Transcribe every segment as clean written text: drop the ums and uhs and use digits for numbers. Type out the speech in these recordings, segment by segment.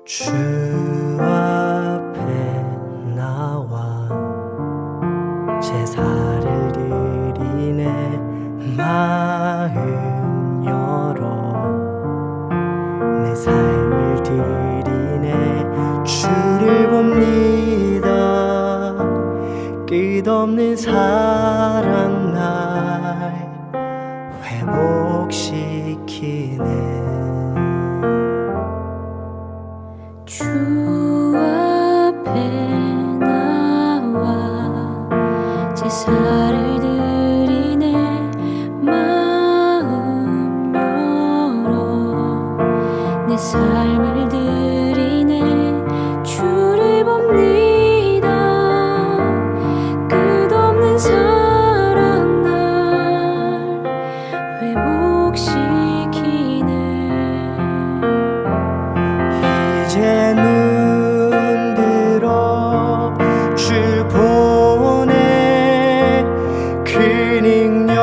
주 앞에 나와 제사를 드리네. 마음 열어 내 삶을 드리네. 주를 봅니다. 끝없는 사랑 날 회복시키네. 주 앞에 나와 제사를 드리네. 마음 열어 내 삶을 드리네. 주를 봅니다. 끝없는 사랑 날 회복시키네. 이제 눈 들어 주 보내. 그 능력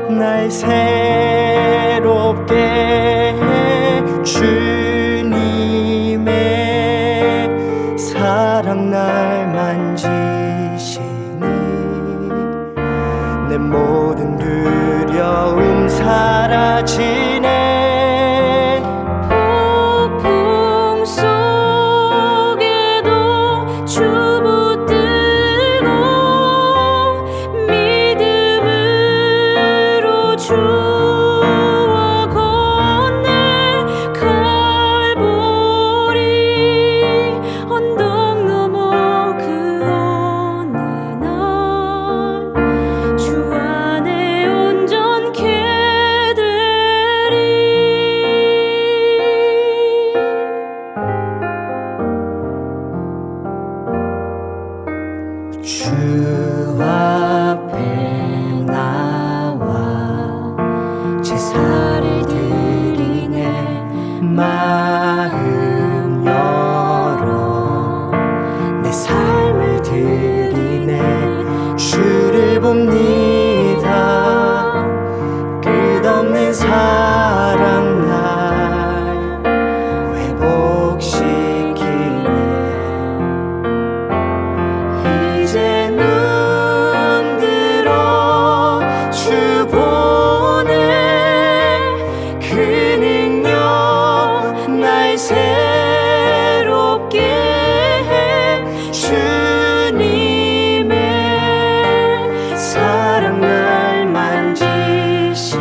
날 새롭게 해. 주님의 사랑 날 만지시니 내 모든 두려움 사라지네. 폭풍 속에도 주 붙들고 믿음으로 주와 건네. 갈보리 언덕 넘어 그 어느 날 주 안에 온전케 되리. 주 앞에 나와 제사를 드리네. 마음 열어 내 삶을 드리네. 주를 봅니다. 끝없는 사랑 날 회복시키네. 이제 눈 들어 주 보내. 그 능력 날 새롭게 해. 주님의 사랑 날 만지시니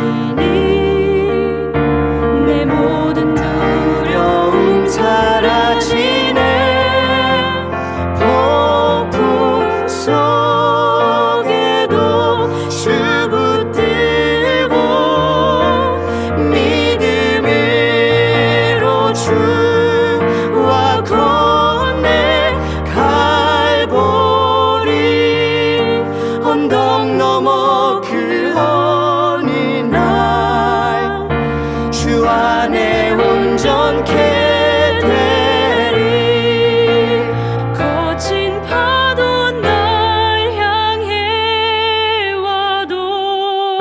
내 모든 두려움 사라지네. 폭풍 속에도 주 붙들고 믿음으로 주와 건네. 갈보리 언덕 넘어 그 어느 날 주 안에 온전케 되리. 거친 파도 날 향해 와도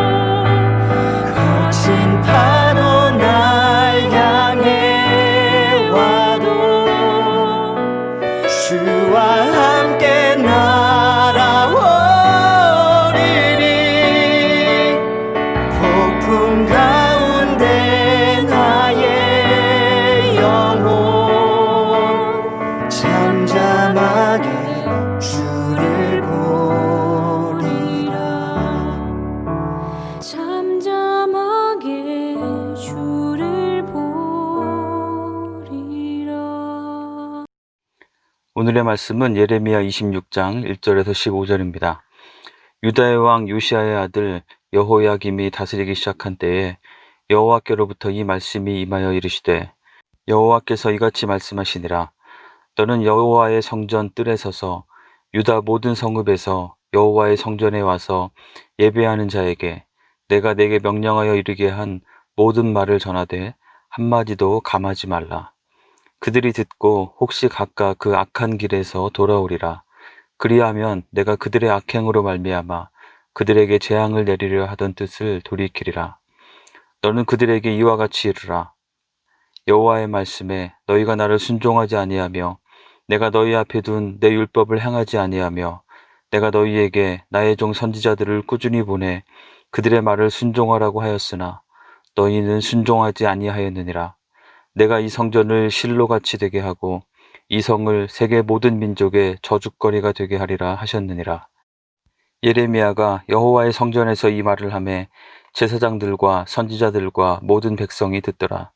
거친 파도 날 향해 와도 주와 함께 날아오리리. 폭풍 가운데 나의 영혼 잠잠하게 주를 보리라. 잠잠하게 주를 보리라. 오늘의 말씀은 예레미야 26장 1절에서 15절입니다. 유다의 왕 요시야의 아들 여호야김이 다스리기 시작한 때에 여호와께로부터 이 말씀이 임하여 이르시되, 여호와께서 이같이 말씀하시니라. 너는 여호와의 성전 뜰에 서서 유다 모든 성읍에서 여호와의 성전에 와서 예배하는 자에게 내가 내게 명령하여 이르게 한 모든 말을 전하되 한마디도 감하지 말라. 그들이 듣고 혹시 각각 그 악한 길에서 돌아오리라. 그리하면 내가 그들의 악행으로 말미암아 그들에게 재앙을 내리려 하던 뜻을 돌이키리라. 너는 그들에게 이와 같이 이르라. 여호와의 말씀에 너희가 나를 순종하지 아니하며 내가 너희 앞에 둔 내 율법을 행하지 아니하며 내가 너희에게 나의 종 선지자들을 꾸준히 보내 그들의 말을 순종하라고 하였으나 너희는 순종하지 아니하였느니라. 내가 이 성전을 실로같이 되게 하고 이 성을 세계 모든 민족의 저주거리가 되게 하리라 하셨느니라. 예레미야가 여호와의 성전에서 이 말을 하매 제사장들과 선지자들과 모든 백성이 듣더라.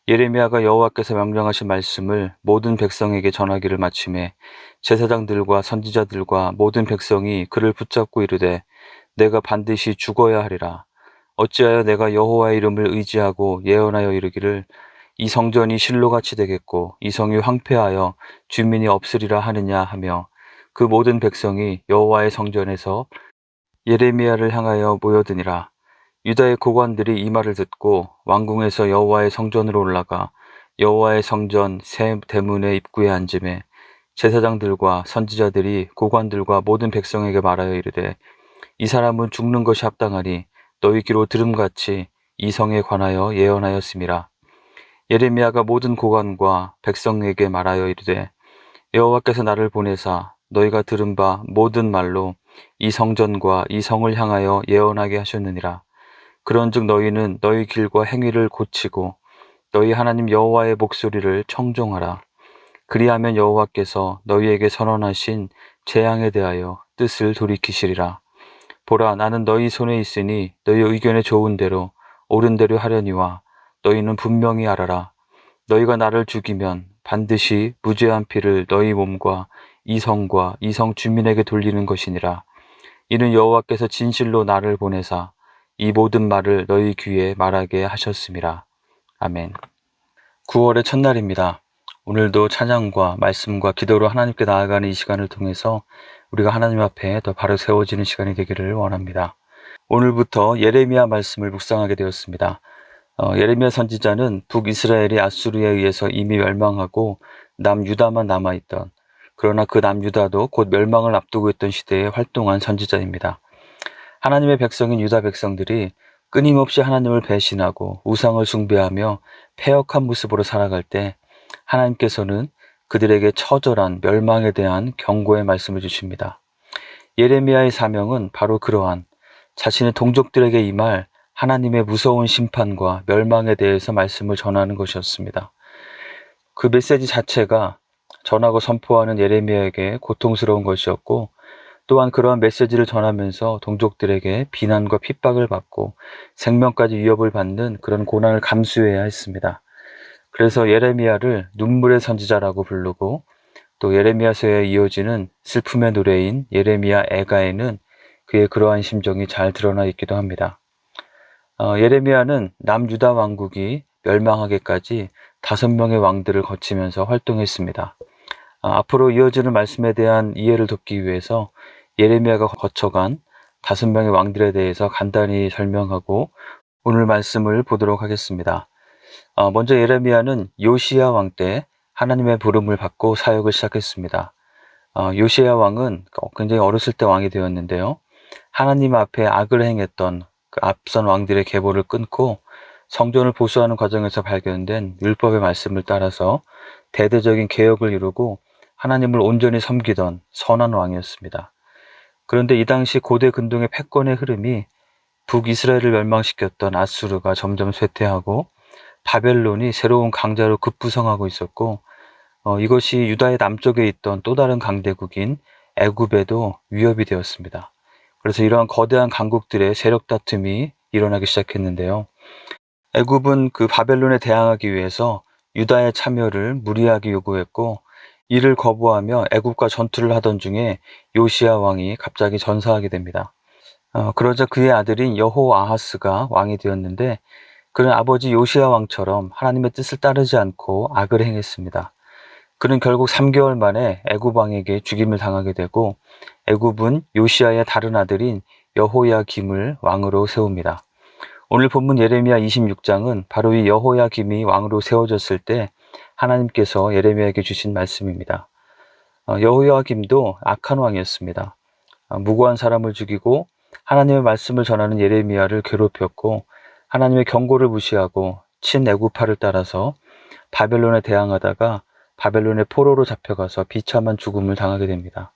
예레미야가 여호와께서 명령하신 말씀을 모든 백성에게 전하기를 마침에 제사장들과 선지자들과 모든 백성이 그를 붙잡고 이르되 내가 반드시 죽어야 하리라. 어찌하여 내가 여호와의 이름을 의지하고 예언하여 이르기를 이 성전이 실로같이 되겠고 이 성이 황폐하여 주민이 없으리라 하느냐 하며 그 모든 백성이 여호와의 성전에서 예레미야를 향하여 모여드니라. 유다의 고관들이 이 말을 듣고 왕궁에서 여호와의 성전으로 올라가 여호와의 성전 새 대문의 입구에 앉음에 제사장들과 선지자들이 고관들과 모든 백성에게 말하여 이르되 이 사람은 죽는 것이 합당하니 너희 귀로 들음같이 이 성에 관하여 예언하였음이라. 예레미야가 모든 고관과 백성에게 말하여 이르되 여호와께서 나를 보내사 너희가 들은 바 모든 말로 이 성전과 이 성을 향하여 예언하게 하셨느니라. 그런즉 너희는 너희 길과 행위를 고치고 너희 하나님 여호와의 목소리를 청종하라. 그리하면 여호와께서 너희에게 선언하신 재앙에 대하여 뜻을 돌이키시리라. 보라, 나는 너희 손에 있으니 너희 의견에 좋은 대로 옳은 대로 하려니와 너희는 분명히 알아라. 너희가 나를 죽이면 반드시 무죄한 피를 너희 몸과 이 성과 이 성 주민에게 돌리는 것이니라. 이는 여호와께서 진실로 나를 보내사 이 모든 말을 너희 귀에 말하게 하셨음이라. 아멘. 9월의 첫날입니다. 오늘도 찬양과 말씀과 기도로 하나님께 나아가는 이 시간을 통해서 우리가 하나님 앞에 더 바로 세워지는 시간이 되기를 원합니다. 오늘부터 예레미야 말씀을 묵상하게 되었습니다. 예레미야 선지자는 북이스라엘이 아수르에 의해서 이미 멸망하고 남유다만 남아있던, 그러나 그 남유다도 곧 멸망을 앞두고 있던 시대에 활동한 선지자입니다. 하나님의 백성인 유다 백성들이 끊임없이 하나님을 배신하고 우상을 숭배하며 패역한 모습으로 살아갈 때 하나님께서는 그들에게 처절한 멸망에 대한 경고의 말씀을 주십니다. 예레미야의 사명은 바로 그러한 자신의 동족들에게 임할 하나님의 무서운 심판과 멸망에 대해서 말씀을 전하는 것이었습니다. 그 메시지 자체가 전하고 선포하는 예레미야에게 고통스러운 것이었고, 또한 그러한 메시지를 전하면서 동족들에게 비난과 핍박을 받고 생명까지 위협을 받는 그런 고난을 감수해야 했습니다. 그래서 예레미야를 눈물의 선지자라고 부르고, 또 예레미야서에 이어지는 슬픔의 노래인 예레미야 애가에는 그의 그러한 심정이 잘 드러나 있기도 합니다. 예레미야는 남유다 왕국이 멸망하기까지 5명의 왕들을 거치면서 활동했습니다. 앞으로 이어지는 말씀에 대한 이해를 돕기 위해서 예레미야가 거쳐간 5명의 왕들에 대해서 간단히 설명하고 오늘 말씀을 보도록 하겠습니다. 먼저 예레미야는 요시야 왕 때 하나님의 부름을 받고 사역을 시작했습니다. 요시야 왕은 굉장히 어렸을 때 왕이 되었는데요. 하나님 앞에 악을 행했던 그 앞선 왕들의 계보를 끊고 성전을 보수하는 과정에서 발견된 율법의 말씀을 따라서 대대적인 개혁을 이루고 하나님을 온전히 섬기던 선한 왕이었습니다. 그런데 이 당시 고대 근동의 패권의 흐름이 북이스라엘을 멸망시켰던 아수르가 점점 쇠퇴하고 바벨론이 새로운 강자로 급부성하고 있었고, 이것이 유다의 남쪽에 있던 또 다른 강대국인 애굽에도 위협이 되었습니다. 그래서 이러한 거대한 강국들의 세력 다툼이 일어나기 시작했는데요. 애굽은 그 바벨론에 대항하기 위해서 유다의 참여를 무리하게 요구했고, 이를 거부하며 애굽과 전투를 하던 중에 요시야 왕이 갑자기 전사하게 됩니다. 그러자 그의 아들인 여호아하스가 왕이 되었는데, 그는 아버지 요시야 왕처럼 하나님의 뜻을 따르지 않고 악을 행했습니다. 그는 결국 3개월 만에 애굽 왕에게 죽임을 당하게 되고, 애굽은 요시야의 다른 아들인 여호야김을 왕으로 세웁니다. 오늘 본문 예레미야 26장은 바로 이 여호야김이 왕으로 세워졌을 때 하나님께서 예레미야에게 주신 말씀입니다. 여호야김도 악한 왕이었습니다. 무고한 사람을 죽이고 하나님의 말씀을 전하는 예레미야를 괴롭혔고, 하나님의 경고를 무시하고 친애굽파를 따라서 바벨론에 대항하다가 바벨론의 포로로 잡혀가서 비참한 죽음을 당하게 됩니다.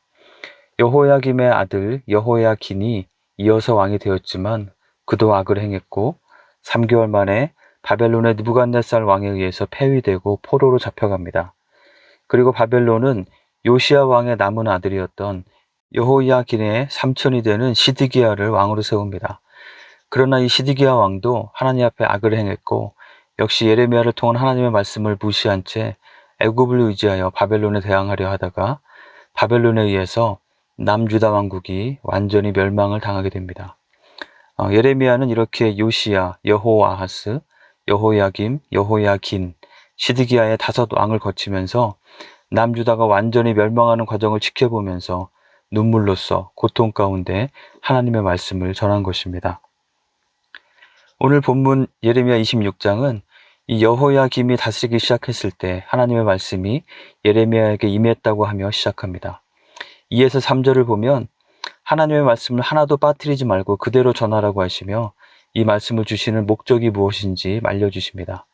여호야김의 아들 여호야긴이 이어서 왕이 되었지만 그도 악을 행했고 3개월 만에 바벨론의 느부갓네살 왕에 의해서 폐위되고 포로로 잡혀갑니다. 그리고 바벨론은 요시야 왕의 남은 아들이었던 여호야긴의 삼촌이 되는 시드기야를 왕으로 세웁니다. 그러나 이 시드기야 왕도 하나님 앞에 악을 행했고 역시 예레미야를 통한 하나님의 말씀을 무시한 채 애굽을 의지하여 바벨론에 대항하려 하다가 바벨론에 의해서 남유다 왕국이 완전히 멸망을 당하게 됩니다. 예레미야는 이렇게 요시야, 여호아하스, 여호야김, 여호야긴, 시드기야의 5 왕을 거치면서 남유다가 완전히 멸망하는 과정을 지켜보면서 눈물로써 고통 가운데 하나님의 말씀을 전한 것입니다. 오늘 본문 예레미야 26장은 이 여호야김이 다스리기 시작했을 때 하나님의 말씀이 예레미야에게 임했다고 하며 시작합니다. 2에서 3절을 보면 하나님의 말씀을 하나도 빠뜨리지 말고 그대로 전하라고 하시며 이 말씀을 주시는 목적이 무엇인지 알려주십니다.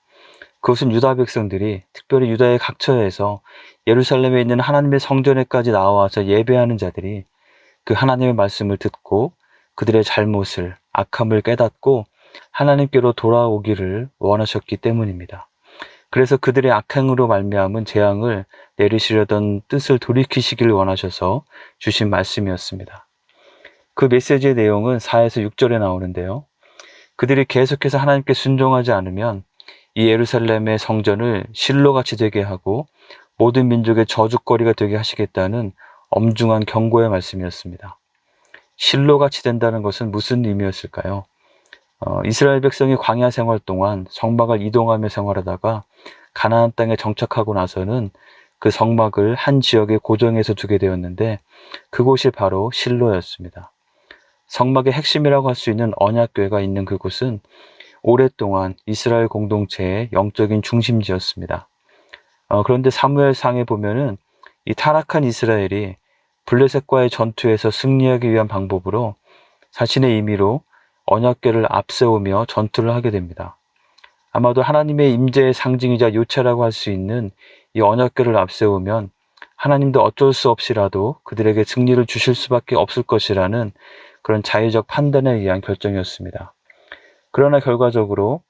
그것은 유다 백성들이 특별히 유다의 각처에서 예루살렘에 있는 하나님의 성전에까지 나와서 예배하는 자들이 그 하나님의 말씀을 듣고 그들의 잘못을, 악함을 깨닫고 하나님께로 돌아오기를 원하셨기 때문입니다. 그래서 그들의 악행으로 말미암은 재앙을 내리시려던 뜻을 돌이키시기를 원하셔서 주신 말씀이었습니다. 그 메시지의 내용은 4에서 6절에 나오는데요. 그들이 계속해서 하나님께 순종하지 않으면 이 예루살렘의 성전을 실로같이 되게 하고 모든 민족의 저주거리가 되게 하시겠다는 엄중한 경고의 말씀이었습니다. 실로같이 된다는 것은 무슨 의미였을까요? 이스라엘 백성이 광야 생활 동안 성막을 이동하며 생활하다가 가나안 땅에 정착하고 나서는 그 성막을 한 지역에 고정해서 두게 되었는데 그곳이 바로 실로였습니다. 성막의 핵심이라고 할 수 있는 언약궤가 있는 그곳은 오랫동안 이스라엘 공동체의 영적인 중심지였습니다. 그런데 사무엘상에 보면은 이 타락한 이스라엘이 블레셋과의 전투에서 승리하기 위한 방법으로 자신의 임의로 언약궤를 앞세우며 전투를 하게 됩니다. 아마도 하나님의 임재의 상징이자 요체라고 할 수 있는 이 언약궤를 앞세우면 하나님도 어쩔 수 없이라도 그들에게 승리를 주실 수밖에 없을 것이라는 그런 자의적 판단에 의한 결정이었습니다. 그러나 결과적으로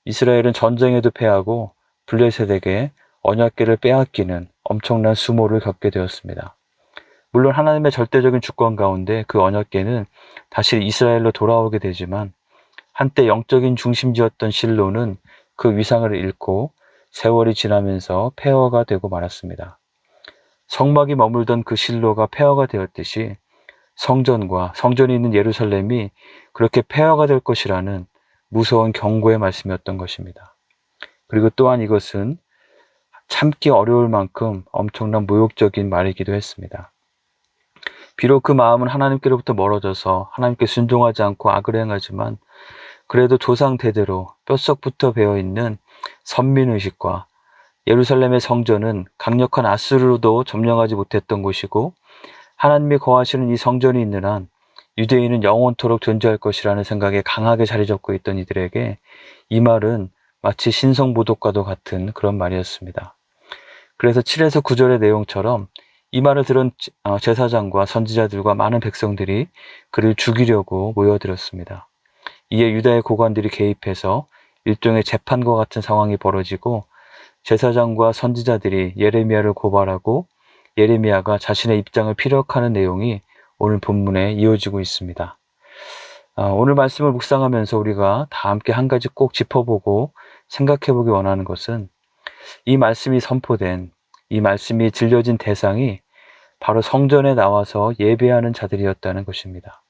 이스라엘은 전쟁에도 패하고 블레셋에게 언약궤를 빼앗기는 엄청난 수모를 겪게 되었습니다. 물론 하나님의 절대적인 주권 가운데 그 언약궤는 다시 이스라엘로 돌아오게 되지만 한때 영적인 중심지였던 실로는 그 위상을 잃고 세월이 지나면서 폐허가 되고 말았습니다. 성막이 머물던 그 실로가 폐허가 되었듯이 성전과 성전이 있는 예루살렘이 그렇게 폐허가 될 것이라는 무서운 경고의 말씀이었던 것입니다. 그리고 또한 이것은 참기 어려울 만큼 엄청난 모욕적인 말이기도 했습니다. 비록 그 마음은 하나님께로부터 멀어져서 하나님께 순종하지 않고 악을 행하지만 그래도 조상 대대로 뼛속부터 배어있는 선민의식과 예루살렘의 성전은 강력한 아수르로도 점령하지 못했던 곳이고 하나님이 거하시는 이 성전이 있는 한 유대인은 영원토록 존재할 것이라는 생각에 강하게 자리 잡고 있던 이들에게 이 말은 마치 신성모독과도 같은 그런 말이었습니다. 그래서 7에서 9절의 내용처럼 이 말을 들은 제사장과 선지자들과 많은 백성들이 그를 죽이려고 모여들었습니다. 이에 유다의 고관들이 개입해서 일종의 재판과 같은 상황이 벌어지고 제사장과 선지자들이 예레미야를 고발하고 예레미야가 자신의 입장을 피력하는 내용이 오늘 본문에 이어지고 있습니다. 오늘 말씀을 묵상하면서 우리가 다 함께 한 가지 꼭 짚어보고 생각해보기 원하는 것은 이 말씀이 선포된, 이 말씀이 들려진 대상이 바로 성전에 나와서 예배하는 자들이었다는 것입니다.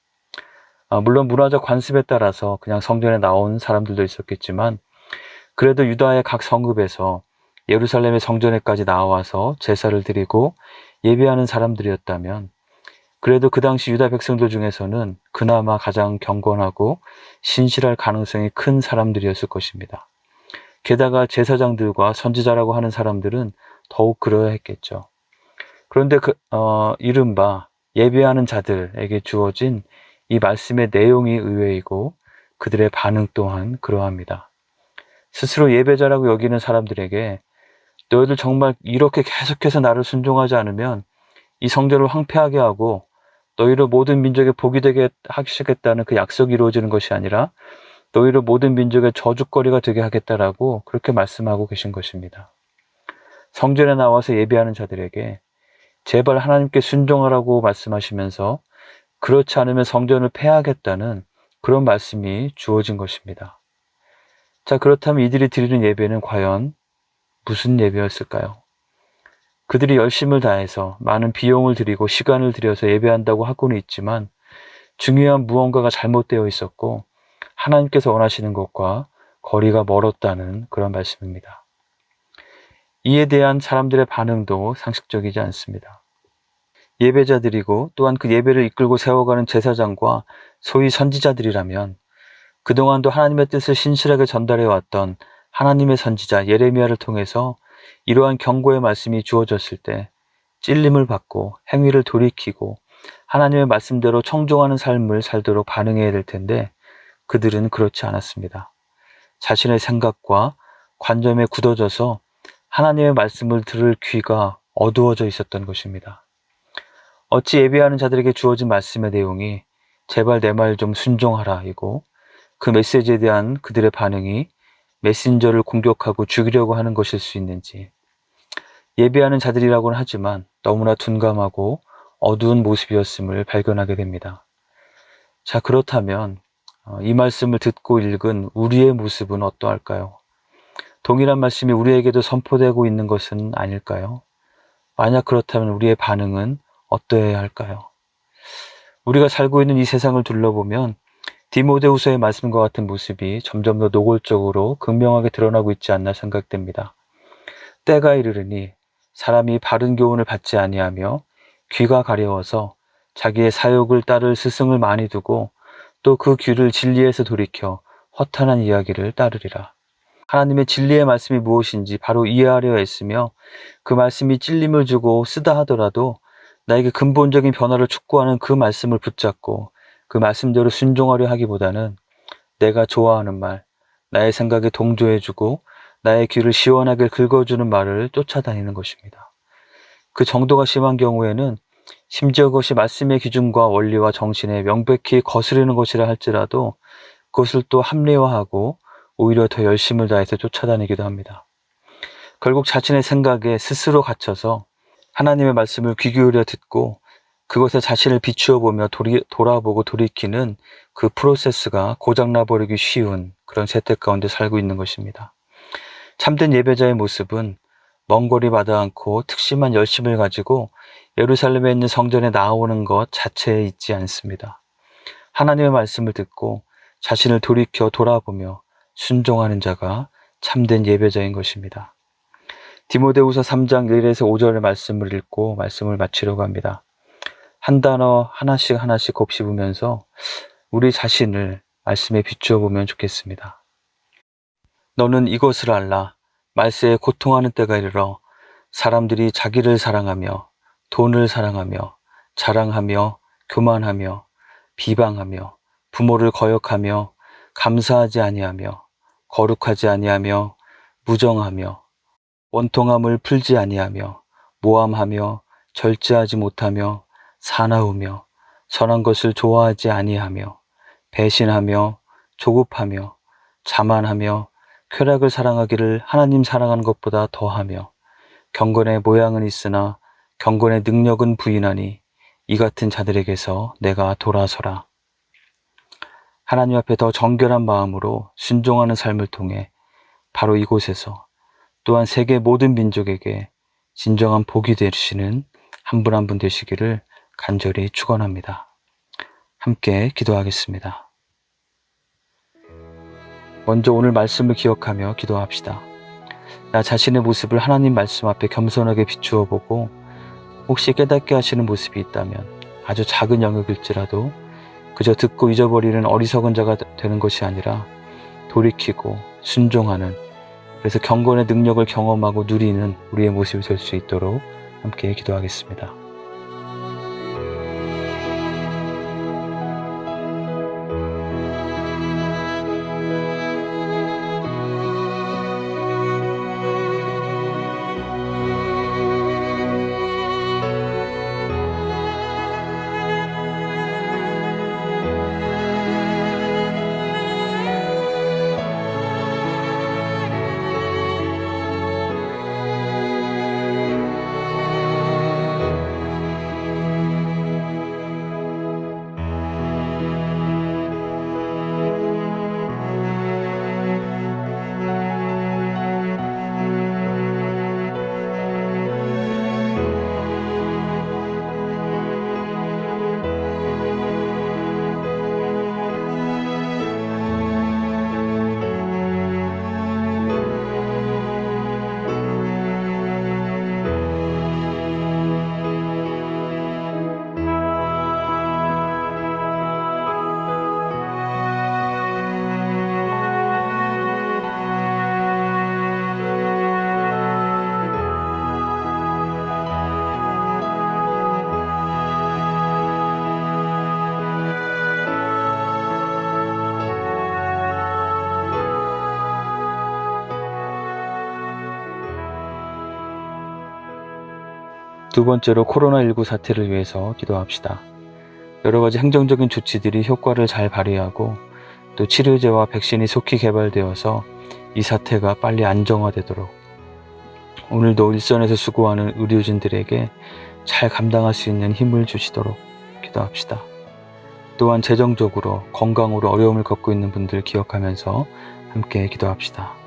물론 문화적 관습에 따라서 그냥 성전에 나온 사람들도 있었겠지만 그래도 유다의 각 성읍에서 예루살렘의 성전에까지 나와서 제사를 드리고 예배하는 사람들이었다면 그래도 그 당시 유다 백성들 중에서는 그나마 가장 경건하고 신실할 가능성이 큰 사람들이었을 것입니다. 게다가 제사장들과 선지자라고 하는 사람들은 더욱 그러야 했겠죠. 그런데 이른바 예배하는 자들에게 주어진 이 말씀의 내용이 의외이고 그들의 반응 또한 그러합니다. 스스로 예배자라고 여기는 사람들에게 너희들 정말 이렇게 계속해서 나를 순종하지 않으면 이 성전을 황폐하게 하고 너희를 모든 민족의 복이 되게 하시겠다는 그 약속이 이루어지는 것이 아니라 너희를 모든 민족의 저주거리가 되게 하겠다라고 그렇게 말씀하고 계신 것입니다. 성전에 나와서 예배하는 자들에게 제발 하나님께 순종하라고 말씀하시면서 그렇지 않으면 성전을 폐하겠다는 그런 말씀이 주어진 것입니다. 자, 그렇다면 이들이 드리는 예배는 과연 무슨 예배였을까요? 그들이 열심을 다해서 많은 비용을 들이고 시간을 들여서 예배한다고 하고는 있지만 중요한 무언가가 잘못되어 있었고 하나님께서 원하시는 것과 거리가 멀었다는 그런 말씀입니다. 이에 대한 사람들의 반응도 상식적이지 않습니다. 예배자들이고 또한 그 예배를 이끌고 세워가는 제사장과 소위 선지자들이라면 그동안도 하나님의 뜻을 신실하게 전달해왔던 하나님의 선지자 예레미야를 통해서 이러한 경고의 말씀이 주어졌을 때 찔림을 받고 행위를 돌이키고 하나님의 말씀대로 청종하는 삶을 살도록 반응해야 될 텐데 그들은 그렇지 않았습니다. 자신의 생각과 관점에 굳어져서 하나님의 말씀을 들을 귀가 어두워져 있었던 것입니다. 어찌 예배하는 자들에게 주어진 말씀의 내용이 제발 내 말 좀 순종하라 이고 그 메시지에 대한 그들의 반응이 메신저를 공격하고 죽이려고 하는 것일 수 있는지 예배하는 자들이라고는 하지만 너무나 둔감하고 어두운 모습이었음을 발견하게 됩니다. 자, 그렇다면 이 말씀을 듣고 읽은 우리의 모습은 어떠할까요? 동일한 말씀이 우리에게도 선포되고 있는 것은 아닐까요? 만약 그렇다면 우리의 반응은 어떠해야 할까요? 우리가 살고 있는 이 세상을 둘러보면 디모데후서의 말씀과 같은 모습이 점점 더 노골적으로 극명하게 드러나고 있지 않나 생각됩니다. 때가 이르르니 사람이 바른 교훈을 받지 아니하며 귀가 가려워서 자기의 사욕을 따를 스승을 많이 두고 또 그 귀를 진리에서 돌이켜 허탄한 이야기를 따르리라. 하나님의 진리의 말씀이 무엇인지 바로 이해하려 했으며 그 말씀이 찔림을 주고 쓰다 하더라도 나에게 근본적인 변화를 촉구하는 그 말씀을 붙잡고 그 말씀대로 순종하려 하기보다는 내가 좋아하는 말, 나의 생각에 동조해주고 나의 귀를 시원하게 긁어주는 말을 쫓아다니는 것입니다. 그 정도가 심한 경우에는 심지어 그것이 말씀의 기준과 원리와 정신에 명백히 거스르는 것이라 할지라도 그것을 또 합리화하고 오히려 더 열심을 다해서 쫓아다니기도 합니다. 결국 자신의 생각에 스스로 갇혀서 하나님의 말씀을 귀 기울여 듣고 그것에 자신을 비추어 보며 돌아보고 돌이키는 그 프로세스가 고장나버리기 쉬운 그런 세태 가운데 살고 있는 것입니다. 참된 예배자의 모습은 먼 거리 마다 않고 특심한 열심을 가지고 예루살렘에 있는 성전에 나오는 것 자체에 있지 않습니다. 하나님의 말씀을 듣고 자신을 돌이켜 돌아보며 순종하는 자가 참된 예배자인 것입니다. 디모데후서 3장 1에서 5절의 말씀을 읽고 말씀을 마치려고 합니다. 한 단어 하나씩 곱씹으면서 우리 자신을 말씀에 비추어 보면 좋겠습니다. 너는 이것을 알라. 말세에 고통하는 때가 이르러 사람들이 자기를 사랑하며 돈을 사랑하며 자랑하며 교만하며 비방하며 부모를 거역하며 감사하지 아니하며 거룩하지 아니하며 무정하며 원통함을 풀지 아니하며 모함하며 절제하지 못하며 사나우며 선한 것을 좋아하지 아니하며 배신하며 조급하며 자만하며 쾌락을 사랑하기를 하나님 사랑하는 것보다 더하며 경건의 모양은 있으나 경건의 능력은 부인하니 이 같은 자들에게서 내가 돌아서라. 하나님 앞에 더 정결한 마음으로 순종하는 삶을 통해 바로 이곳에서 또한 세계 모든 민족에게 진정한 복이 되시는 한 분 한 분 되시기를 간절히 축원합니다. 함께 기도하겠습니다. 먼저 오늘 말씀을 기억하며 기도합시다. 나 자신의 모습을 하나님 말씀 앞에 겸손하게 비추어 보고 혹시 깨닫게 하시는 모습이 있다면 아주 작은 영역일지라도 그저 듣고 잊어버리는 어리석은 자가 되는 것이 아니라 돌이키고 순종하는, 그래서 경건의 능력을 경험하고 누리는 우리의 모습이 될 수 있도록 함께 기도하겠습니다. 두 번째로 코로나19 사태를 위해서 기도합시다. 여러 가지 행정적인 조치들이 효과를 잘 발휘하고 또 치료제와 백신이 속히 개발되어서 이 사태가 빨리 안정화되도록 오늘도 일선에서 수고하는 의료진들에게 잘 감당할 수 있는 힘을 주시도록 기도합시다. 또한 재정적으로 건강으로 어려움을 겪고 있는 분들 기억하면서 함께 기도합시다.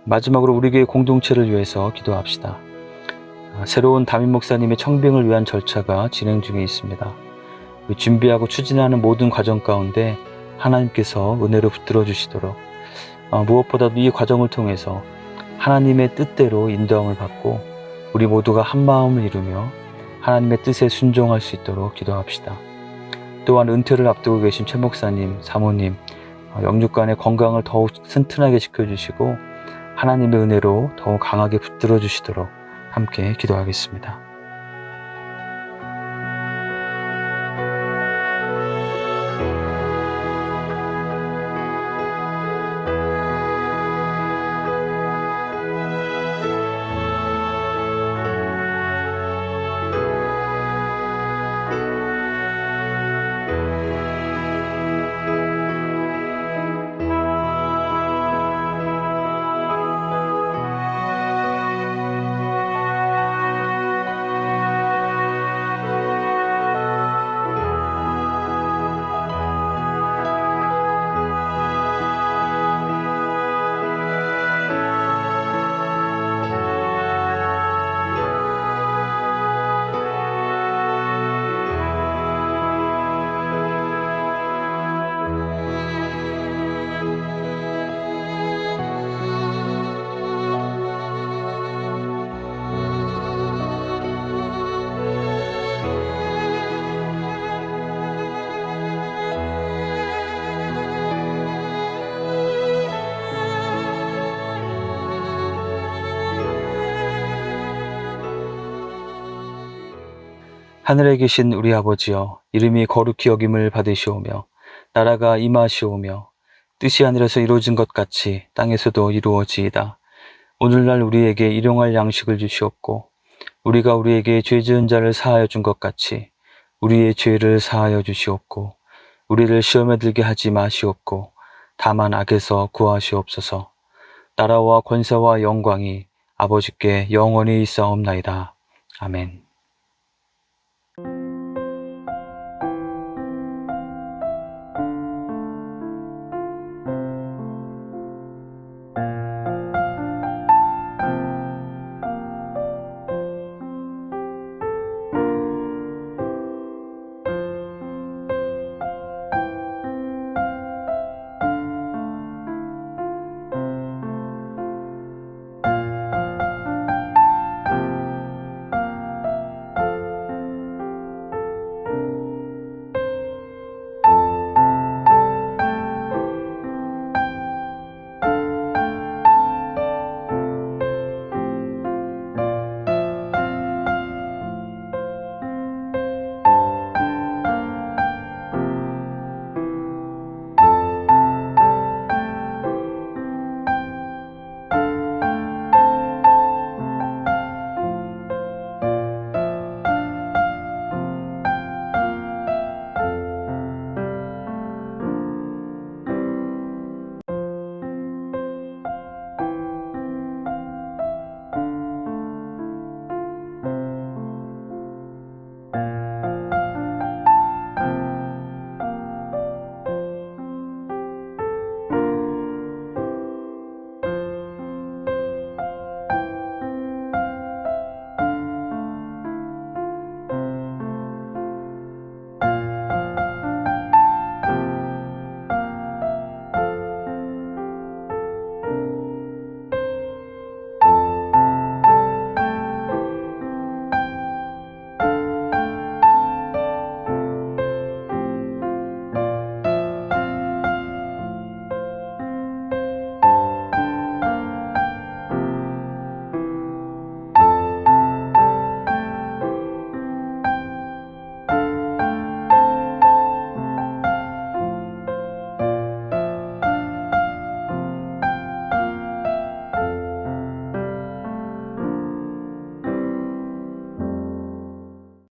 마지막으로 우리 교회 공동체를 위해서 기도합시다. 새로운 담임 목사님의 청빙을 위한 절차가 진행 중에 있습니다. 준비하고 추진하는 모든 과정 가운데 하나님께서 은혜로 붙들어 주시도록 무엇보다도 이 과정을 통해서 하나님의 뜻대로 인도함을 받고 우리 모두가 한 마음을 이루며 하나님의 뜻에 순종할 수 있도록 기도합시다. 또한 은퇴를 앞두고 계신 최 목사님, 사모님, 영육간의 건강을 더욱 튼튼하게 지켜주시고 하나님의 은혜로 더욱 강하게 붙들어 주시도록 함께 기도하겠습니다. 하늘에 계신 우리 아버지여, 이름이 거룩히 여김을 받으시오며 나라가 임하시오며 뜻이 하늘에서 이루어진 것 같이 땅에서도 이루어지이다. 오늘날 우리에게 일용할 양식을 주시옵고 우리가 우리에게 죄 지은 자를 사하여 준 것 같이 우리의 죄를 사하여 주시옵고 우리를 시험에 들게 하지 마시옵고 다만 악에서 구하시옵소서. 나라와 권세와 영광이 아버지께 영원히 있사옵나이다. 아멘.